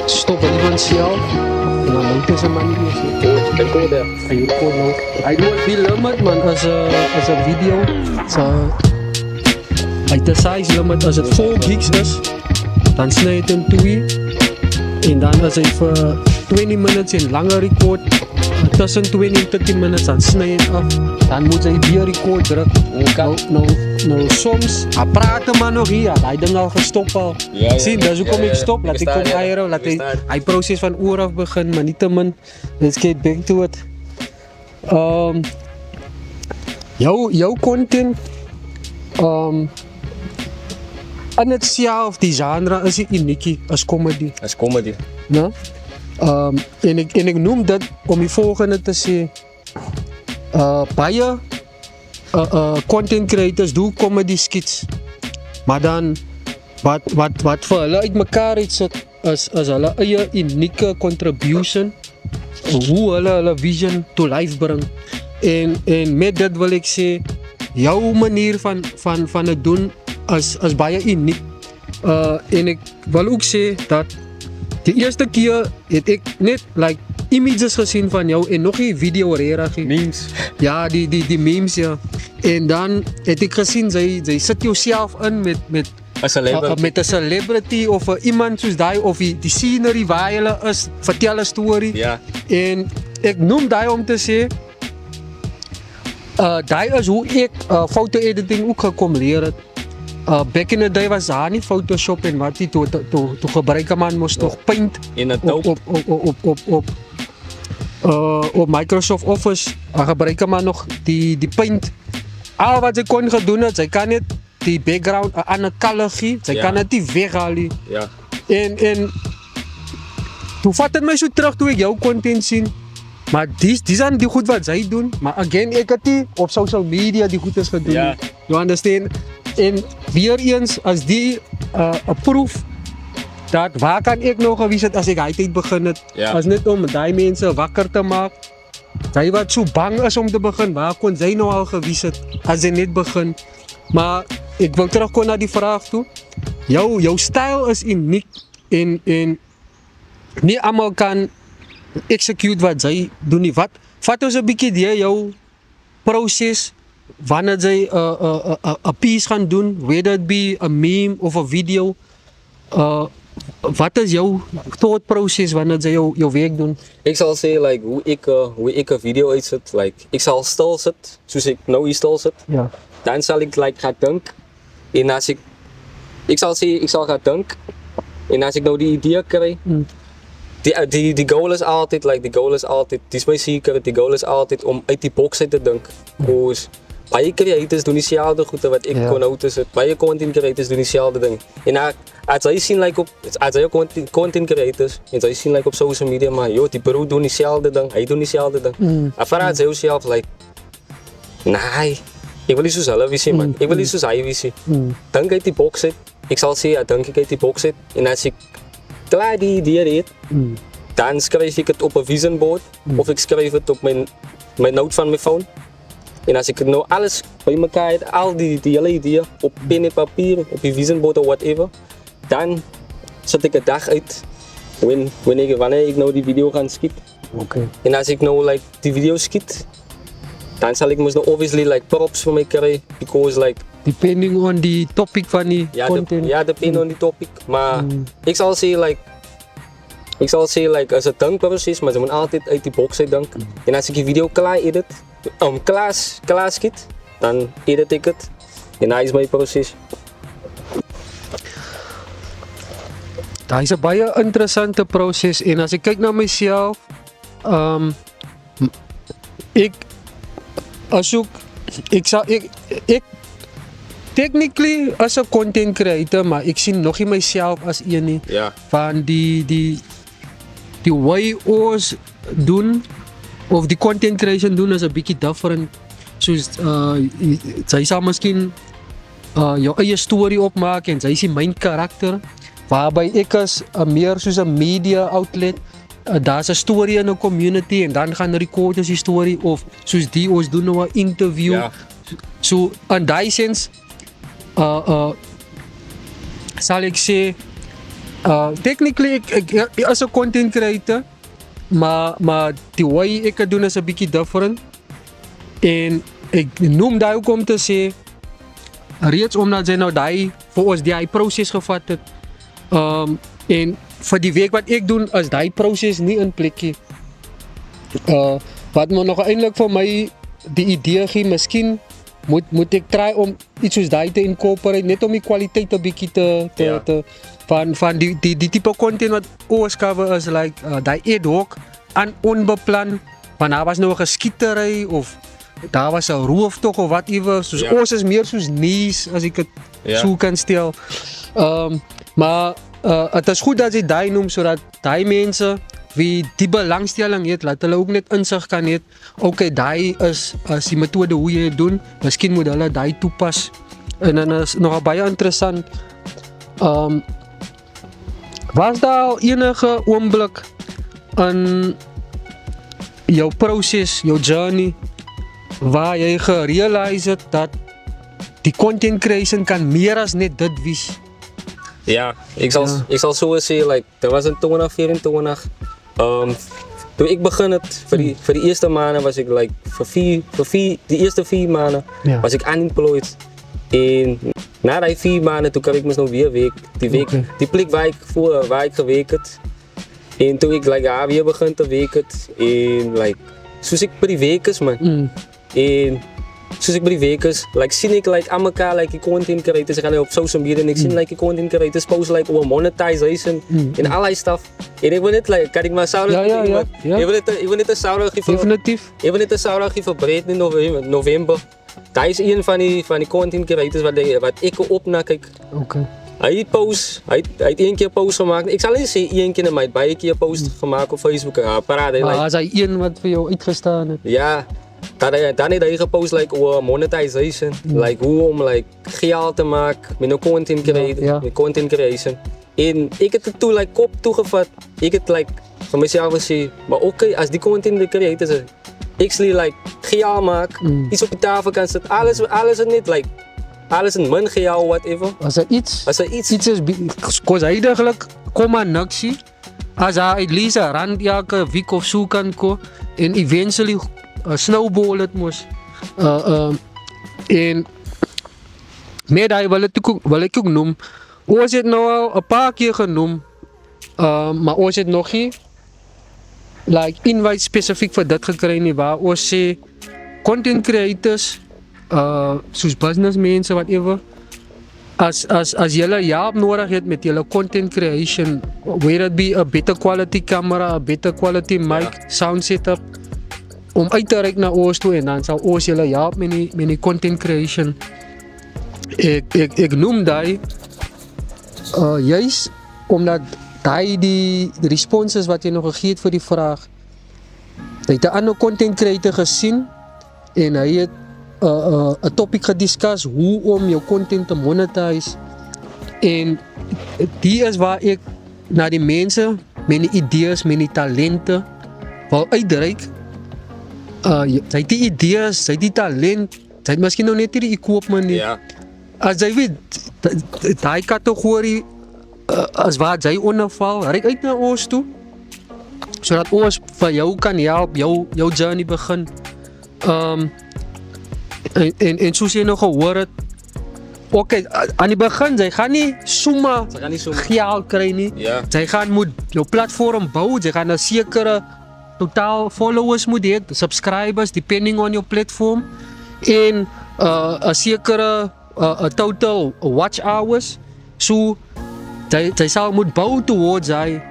stop aan iemand zelf. En dan moet je zijn manier I don't be limit man as a video. So like the size limit als het 4 gigs is, dan snij je het in 2. En dan als hij voor 20 minutes in langer record, tussen 20 en 30 minutes dan snij je het af. Dan moet hij weer record drukken. Nou soms, hij praat maar nog hier, hij denkt al gestopt al. Zie, dat is hoe kom ik stop, laat ik kom eieren, laat hij proces van oor af begin, maar niet te min. Let's get back to it. Jouw content, en het zelf, die genre, is uniek als comedy. Als comedy. No? En ik noem dat om je volgende te zien. Baie content creators doen comedy skits. Maar dan, wat voor hulle uit mekaar iets is hulle eie unieke contribution. Hoe hulle vision to life brengt. En met dat wil ik zeggen, jouw manier van het doen is baie uniek. En ik wil ook zeggen dat de eerste keer heb ik net images gezien van jou en nog geen video reageerd. Memes. Ja, die memes ja. En dan heb ik gezien, zij zet jezelf in met een celebrity of iemand zoals die of die scenery waar je is, vertel een story. Ja. En ik noem die om te zeggen, die is hoe ik foto editing ook gekomen leren. Back in the day was daar niet Photoshop en wat die toen gebruiken man moest toch Paint op Microsoft Office gebruiken man nog die Paint. Al wat ze kon gaan doen, zij kan niet die background aan het color geven, zij kan het die weghalen. Ja. En toen vat het mij zo terug toen ik jouw content zie. Maar die zijn die goed wat zij doen. Maar again, ik had die op social media die goed is gedaan. Ja. You understand? En weer eens, als die proef, dat waar kan ik nog geweest het als ik altijd begin het. Ja. Als niet om die mensen wakker te maken. Zij wat zo bang is om te beginnen, waar kon zij nou al geweest het als ze niet begin. Maar ik wil terugkomen naar die vraag toe. Jouw stijl is uniek en niet allemaal kan execute wat zij doen. Niet. Wat is een beetje jouw proces wanneer zij een piece gaan doen, whether it be een meme of een video. Wat is jouw thought process wanneer zij jouw werk doen? Ik zal zeggen hoe ik een video uitzet. Ik zal stil zitten, zoals ik nu hier stil zit. Ja. Dan zal ik gaan denken. En als ik zal zeggen, ik zal gaan denken. En als ik nou die idee krijg, die goal is altijd, het is mijn zeker, die goal is altijd om uit die box te denken. Dus bij creators doen diezelfde goed wat ik kon uitzetten. Bij content creators doen diezelfde dingen. En als jij zien als jij content creators, en zij zien op social media, maar joh, die bro doen diezelfde ding, hij doet diezelfde ding. En vanuit zichzelf, nee, ik wil niet zo zelf zien man, ik wil niet zo hij zien. Denk uit die box zit, ik zal zeggen, denk ik uit die box zit. En als ik klaar die idee reed, dan schrijf ik het op een vision board of ik schrijf het op mijn note van mijn phone. En als ik nou alles bij elkaar heb, al die hele ideeën op pen en papier, op je vision board of whatever, dan zet ik een dag uit wanneer ik nou die video ga schieten. Okay. En als ik nou die video schiet, dan zal ik misschien obviously props voor mij krijgen, because depending on the topic van die content. Depending on the topic. Maar ik zal zeggen als het denkproces, maar ze moeten altijd uit die box denken. En als ik die video klaar edit, klaar schiet, dan edit ik het. En dat is mijn proces. Dat is een baie interessante proces. En als ik kijk naar mezelf, ik technically als een content creator, maar ik zie nog in mezelf als een van die way ons doen of die content creation doen is een beetje different. Zoals zij zal misschien jouw eigen story opmaken en zij zien mijn karakter. Waarbij ik als meer zoals een media outlet, daar is een story in een community en dan gaan recorders die story of zoals die ons doen nou een interview. Ja. So in die sense zal ik zeggen, Technically, ek as 'n content creator, maar die way ek het doen is 'n bietjie different. En ek noem daai ook om te sê, reeds omdat sy nou daai vir ons die proses gevat het. En vir die werk wat ek doen, is daai proses nie in plekkie. Wat me nog eintlik vir my die idee gee, miskien moet ek try om iets soos daai te incorporate, net om die kwaliteit 'n bietjie te van die tipe content wat ons cover is like daai ad hoc en onbeplan, want daar was nou 'n geskietery of daar was 'n rooftog of whatever, soos ons is meer soos nuus as ek dit so kan stel. Maar het is goed dat jy daai noem sodat daai mense wie die belangstelling het, laat hulle ook net insig kan hê, okay, daai is die metode hoe jy dit doen, miskien moet hulle daai toepas. En dan is nog baie interessant. Was daar al enige oomblik in jou proses, jou journey, waar jy gerealiseer het dat die content creation kan meer as net dit wees? Ja, ek sal so sê, like, dit was in 2024. Toen ik begin het, voor die eerste maanden was ik like, die eerste 4 maanden was ik unemployed. En na die 4 maanden toen kan ik nog weer werken. Die plek waar ik gewerkt had. En toen ik like, weer begin te werken. En like, zoals ik bij die werkers man. En zoals ik bij die werkers, like, zie ik like, aan elkaar like, die content creators gaan op social media en ik zie like, die content creators posten like, over monetization en allerlei stuff. En ik wil net, like, kan ik maar zouden ik wil net een zouden geven. Definitief. Ik wil net een zouden geven breed in november. Dat is een van die content creators wat ik opnak. Hij heeft 1 keer post gemaakt. Ik zal niet zeggen 1 keer, maar hij heeft 1 keer post gemaakt op Facebook. Als hij 1 wat voor jou uitgestaan heeft. Ja. Dan heeft hij gepost like, over monetization, like, hoe om like, geld te maken met een content creation. En ik heb het toen like, kop toegevat. Ik heb like, van mezelf gezegd, maar oké, als die content creator is, ik zal like, geld maken, iets op de tafel kan zetten, alles is niet, like, alles in mijn geld, whatever. Als er iets is, kost hij eigenlijk, kom maar niks. Als hij uit leest een rand elke week of zo kan komen, en eventually snowball het moest. En met dat wil ik ook noemen. Ons het nou al een paar keer genoemd, maar ons het nog geen like, invite specifiek voor dat gekregen waar ons sê content creators, soos business mensen, whatever. Als jullie hulp nodig hebt met jullie content creation, whether it be a better quality camera, a better quality mic, sound setup, om uit te reiken naar ons toe en dan zal ons jullie helpen met die content creation. Ik noem die juist omdat die responses wat je nog gegeven voor die vraag. Hij heeft een andere content creator gezien en hij heeft een topic gediscussed hoe om je content te monetize. En die is waar ik naar die mensen, mijn ideeën, mijn talenten wil uitreiken. Zij die ideeën, zij die talent, zij misschien nog niet die equipment niet. Ja. Als zij weet, die categorie, als waar zij onderval, reik uit naar ons toe. Zodat ons van jou kan helpen, jouw journey begint. En zoals je nog gehoord hebt, oké, aan het begin, zij gaan niet zomaar geld krijgen. Ja. Zij gaan jouw platform bouwen, zij gaan een zekere totaal followers moet hebben, subscribers, depending on your platform. En een zekere total watch hours. Zo, zij zal moeten bouwen towards zij.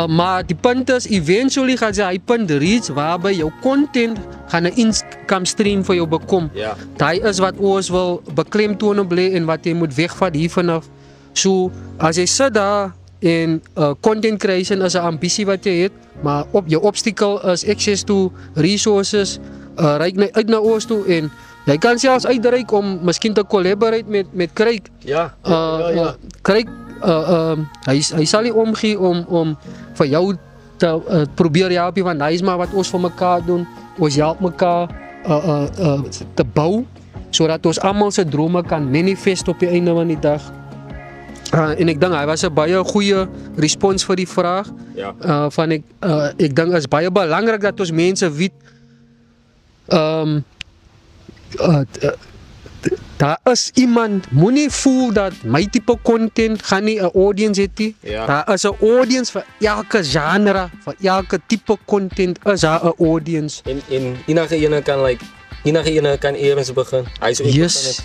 Maar die punt is, eventually gaat zij een punt reach waarbij jouw content gaan een income stream voor jou bekomt. Ja. Dat is wat ons wil beklemtonen blijven en wat je moet wegvatten hier vanaf. Zo, als je zit daar en content creation is een ambitie wat je hebt, maar je obstacle is access to resources, reik uit naar ons toe en je kan zelfs uitreiken om misschien te collaborate met Craig. Ja. Craig, hij zal je omgeven om voor jou te proberen helpen, want dat is maar wat ons voor elkaar doen. Ons helpt elkaar te bouwen, zodat ons allemaal zijn dromen kan manifesten op je einde van die dag. En ek dink hy was 'n baie goeie respons vir die vraag. Ja. Van ek dink is baie belangrik dat ons mense weet daar is iemand, moenie voel dat my tipe content gaan nie 'n audience het nie. Ja. Daar is 'n audience vir elke genre, vir elke tipe content is daar 'n audience. En enige ene kan eers begin. Hy is ook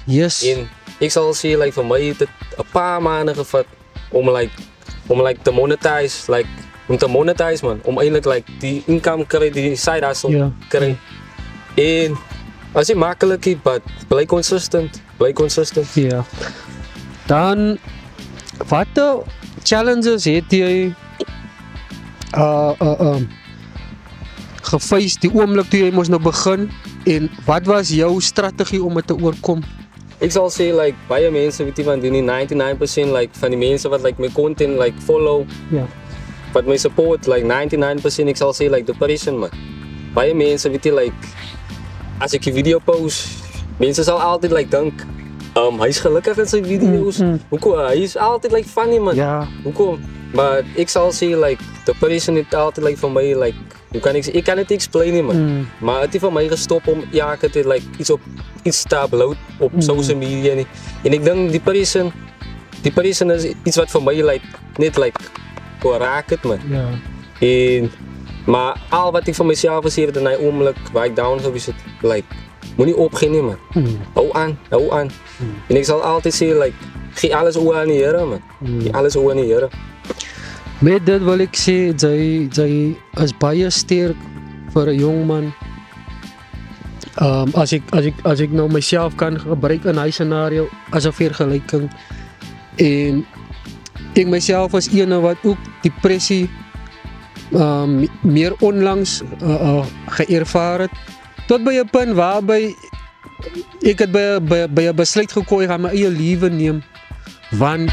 Yes. En ek sal sê like vir my het dit 'n paar maande gevat om te monetize, man, om eintlik like die income kry, die side hustle kry. En as jy maklik, but bly consistent. Ja. Dan watter challenges het jy geface die oomblik toe jy mos nou begin en wat was jou strategie om dit te oorkom? Ek sal sê like baie mense weet nie van doen nie, 99% like van die mense wat like my content like follow, wat my support, like 99% ek sal sê like depression, man. Baie mense weet nie like as ek 'n video post, mense sal altyd like dink hy's gelukkig in sy video's. Hoekom? Hy is altyd like funny, man. Ja. Hoekom? Maar ek sal sê like depression het altyd like vir my like hoe kan ek kan dit explain nie, man. Maar het het vir my gestop om elke tyd like iets te upload op social media nie. En ek dink depression is iets wat vir my like net like raak het, man. Ja. Maar al wat ek vir myself gesê het in hy oomblik waar ek down gewees het, like moenie opgee nie, man. Hou aan. En ek sal altyd sê like gee alles oor aan die Here, man. Gee alles oor aan die Here. Met dit wil ek sê jy is baie sterk vir 'n jong man. As ek nou myself kan gebruik in hy scenario as 'n vergelyking en ek myself as ene wat ook depressie meer onlangs geërvaar het, tot by 'n punt waarby ek het by 'n besluit gekom, ek gaan my eie lewe neem, want